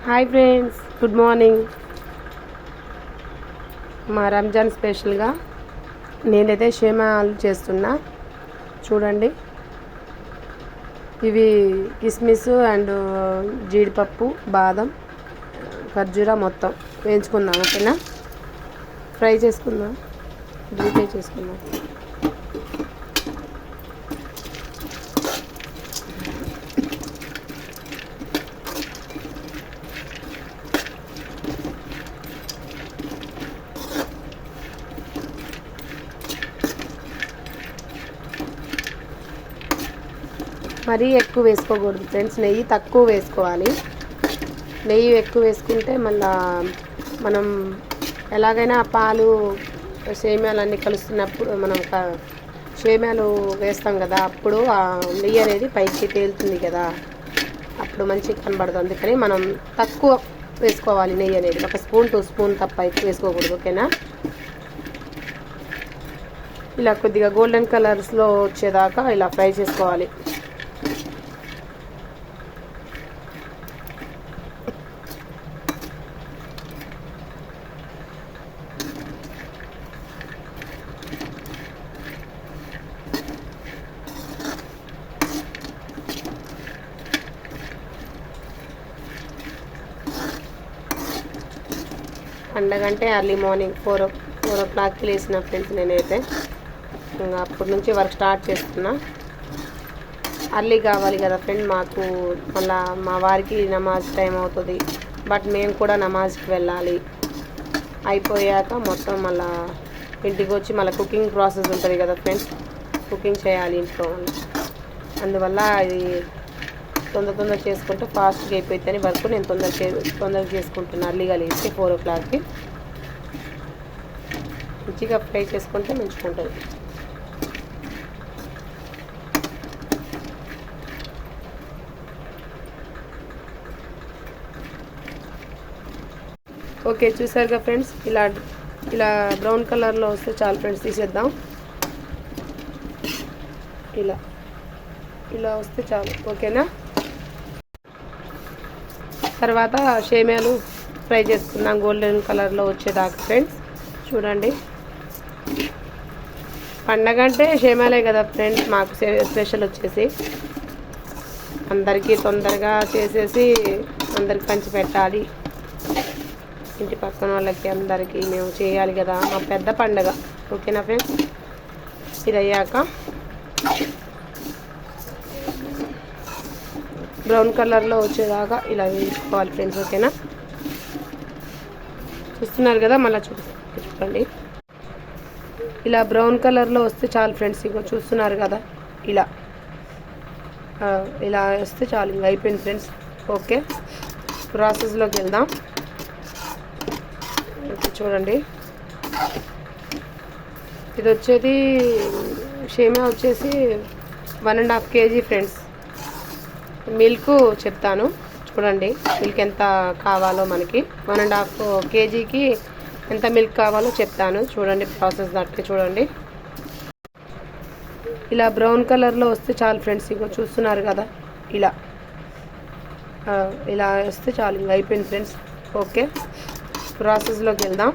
Hi friends, good morning. మా రంజాన్ స్పెషల్గా నేనైతే షేమాలు చేస్తున్నా. చూడండి, ఇవి కిస్మిస్ అండ్ జీడిపప్పు, బాదం, ఖర్జూరా మొత్తం వేయించుకుందాం. ఓకేనా, ఫ్రై చేసుకుందాం, డీప్ ఫ్రై చేసుకుందాం. మరీ ఎక్కువ వేసుకోకూడదు ఫ్రెండ్స్, నెయ్యి తక్కువ వేసుకోవాలి. నెయ్యి ఎక్కువ వేసుకుంటే మళ్ళా మనం ఎలాగైనా పాలు సేమ్యాలు అన్నీ కలుస్తున్నప్పుడు మనం సేమ్యాలు వేస్తాం కదా, అప్పుడు ఆ నెయ్యి అనేది పైకి తేలుతుంది కదా, అప్పుడు మంచిగా కనబడదు. అందుకని మనం తక్కువ వేసుకోవాలి నెయ్యి అనేది, 1 స్పూన్ 2 స్పూన్ తప్ప ఎక్కువ వేసుకోకూడదు. ఓకేనా, ఇలా కొద్దిగా గోల్డెన్ కలర్స్లో వచ్చేదాకా ఇలా ఫ్రై చేసుకోవాలి. పండగంటే ఎర్లీ మార్నింగ్ 4 o'clockకి లేచిన ఫ్రెండ్స్. నేనైతే ఇంకా అప్పటి నుంచి వర్క్ స్టార్ట్ చేస్తున్నా. అర్లీ కావాలి కదా ఫ్రెండ్, మాకు మళ్ళా మా వారికి నమాజ్ టైం అవుతుంది, బట్ మేము కూడా నమాజ్కి వెళ్ళాలి. అయిపోయాక మొత్తం మళ్ళీ ఇంటికి వచ్చి మళ్ళీ కుకింగ్ ప్రాసెస్ ఉంటుంది కదా ఫ్రెండ్స్, కుకింగ్ చేయాలి ఇంట్లో. అందువల్ల ఇది తొందర చేసుకుంటే ఫాస్ట్గా అయిపోతుందని వర్క్ నేను తొందరగా చేసుకుంటున్నాను. అర్లీగా లేచి 4 o'clockకి మంచిగా ఫ్రై చేసుకుంటే మంచిగా ఉంటుంది. ఓకే, చూసారుగా ఫ్రెండ్స్, ఇలా బ్రౌన్ కలర్లో వస్తే చాలు ఫ్రెండ్స్, తీసేద్దాం. ఇలా వస్తే చాలు. ఓకేనా, తర్వాత సేమ్యాలు ఫ్రై చేసుకుందాం గోల్డెన్ కలర్లో వచ్చేదాకా ఫ్రెండ్స్. చూడండి, పండగ అంటే సేమ్యాలే కదా ఫ్రెండ్స్, మాకు స్పెషల్ వచ్చేసి అందరికీ తొందరగా చేసేసి అందరికి పంచి పెట్టాలి. ఇంటి పక్కన వాళ్ళకి అందరికీ మేము చేయాలి కదా, మా పెద్ద పండగ. ఓకేనా ఫ్రెండ్స్, ఇది అయ్యాక బ్రౌన్ కలర్లో వచ్చేదాకా ఇలా వేసుకోవాలి ఫ్రెండ్స్. ఓకేనా, చూస్తున్నారు కదా, మళ్ళీ చూడండి, ఇలా బ్రౌన్ కలర్లో వస్తే చాలు ఫ్రెండ్స్. ఇంకో చూస్తున్నారు కదా, ఇలా వస్తే చాలు, ఇంకా అయిపోయింది ఫ్రెండ్స్. ఓకే, ప్రాసెస్లోకి వెళ్దాం. చూడండి, ఇది వచ్చేది సేమియా వచ్చేసి 1.5 kg ఫ్రెండ్స్. మిల్క్ చెప్తాను చూడండి, మిల్క్ ఎంత కావాలో మనకి. 1.5 kgకి ఎంత మిల్క్ కావాలో చెప్తాను చూడండి, ప్రాసెస్ దట్టే చూడండి. ఇలా బ్రౌన్ కలర్లో వస్తే చాలు ఫ్రెండ్స్. ఇంకో చూస్తున్నారు కదా, ఇలా వస్తే చాలు, ఇంకా అయిపోయింది ఫ్రెండ్స్. ఓకే, ప్రాసెస్లోకి వెళ్దాం.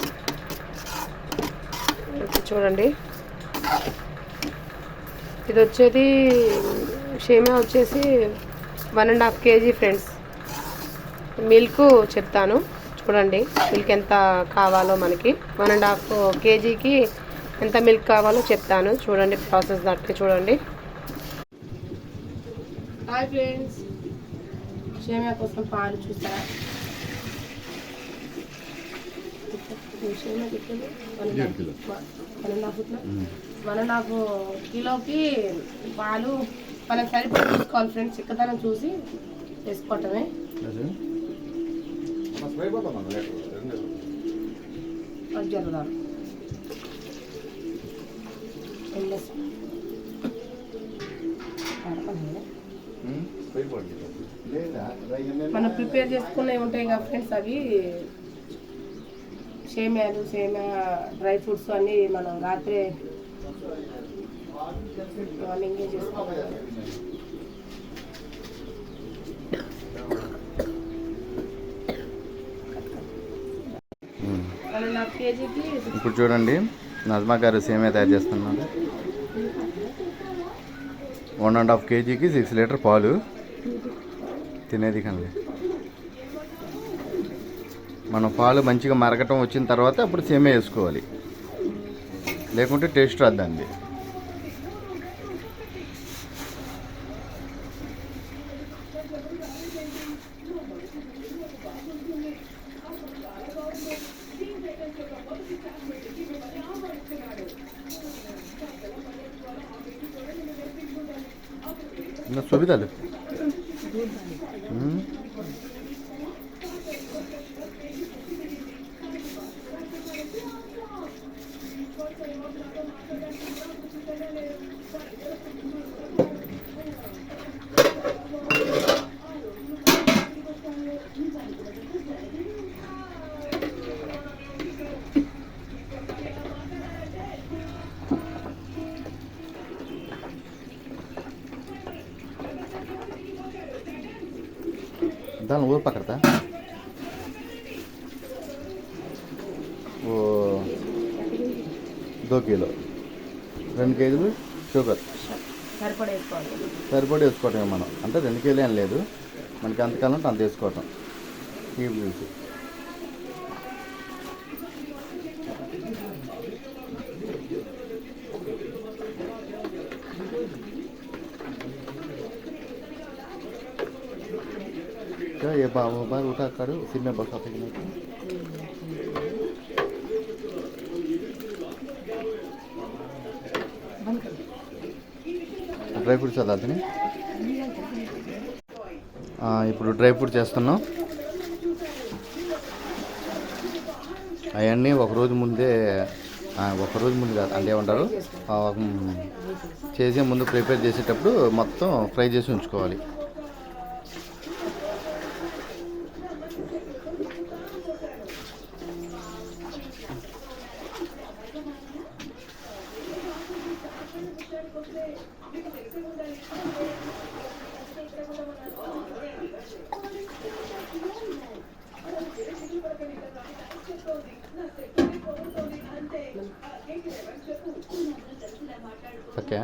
చూడండి, ఇది వచ్చేది సేమియా వచ్చేసి 1.5 kg ఫ్రెండ్స్. మిల్క్ చెప్తాను చూడండి, మిల్క్ ఎంత కావాలో మనకి. 1.5 kgకి ఎంత మిల్క్ కావాలో చెప్తాను చూడండి, ప్రాసెస్ దట్టే చూడండి. హాయ్ ఫ్రెండ్స్, సేమియా కోసం పాలు చూస్తారా? సేమియా కిలోకి 1.5 కిలోకి పాలు మనకు సరిపడి తీసుకోవాలి ఫ్రెండ్స్. చిక్కదనం చూసి వేసుకోవటమే. మనం ప్రిపేర్ చేసుకున్నవి ఉంటాయి కదా ఫ్రెండ్స్, అవి సేమియా డ్రై ఫ్రూట్స్ అన్నీ మనం రాత్రే మార్నింగే చేసుకోవాలి. 1.5 కేజీకి. ఇప్పుడు చూడండి నజ్మా గారు సేమియా తయారు చేస్తున్నారు. 1.5 కేజీకి 6 లీటర్ పాలు తినేది కానీ మనం పాలు మంచిగా మరగటం వచ్చిన తర్వాత అప్పుడు సేమియా వేసుకోవాలి, లేకుంటే టేస్ట్ రాదండి. సువిధాలు दाल वो पकड़ता वो 2 కిలో 2 కేజీలు షుగర్ సరిపడి వేసుకోవటం మనం, అంటే 2 కేజీలు ఏం లేదు, మనకి అంతకాలం అంత వేసుకోవటం. ఈ చూసి ये बार उठा करो, उसी में बसा फेंकने को. డ్రై ఫ్రూట్స్ చల్లార్తని ఇప్పుడు డ్రై ఫ్రూట్ చేస్తున్నాం. అవన్నీ ఒకరోజు ముందే కాదు అంటే ఏమంటారు, చేసే ముందు ప్రిపేర్ చేసేటప్పుడు మొత్తం ఫ్రై చేసి ఉంచుకోవాలి. ఓకే